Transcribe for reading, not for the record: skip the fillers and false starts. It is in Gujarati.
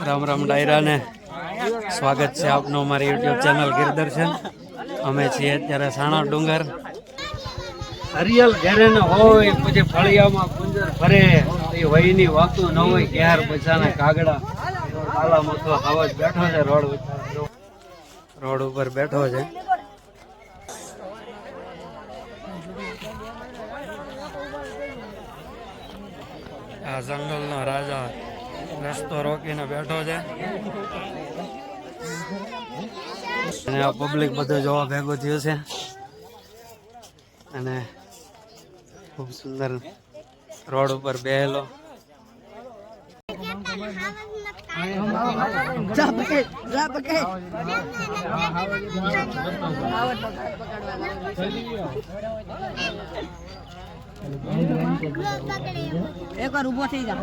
રામ રામ ડાયરા ને સ્વાગત છે આપનું અમારી યુટ્યુબ ચેનલ ગિરદર્શન. અમે છીએ અત્યારે સાણા ડુંગર. હરિયલ ઘેરે ન હોય પછી ફળિયામાં કુંજર ફરે એ વહીની વાતું ન હોય ક્યાર પછાના કાગડા કાલા મથો આવાજ બેઠો છે રોડ ઉપર બેઠો છે. આ જંગલનો રાજા રસ્તો રોકીને બેઠો છે અને આ પબ્લિક બધું જોવા ભેગું થયું છે અને ખૂબ સુંદર રોડ ઉપર બેહેલો એક વાર ઉભો થઈ જા.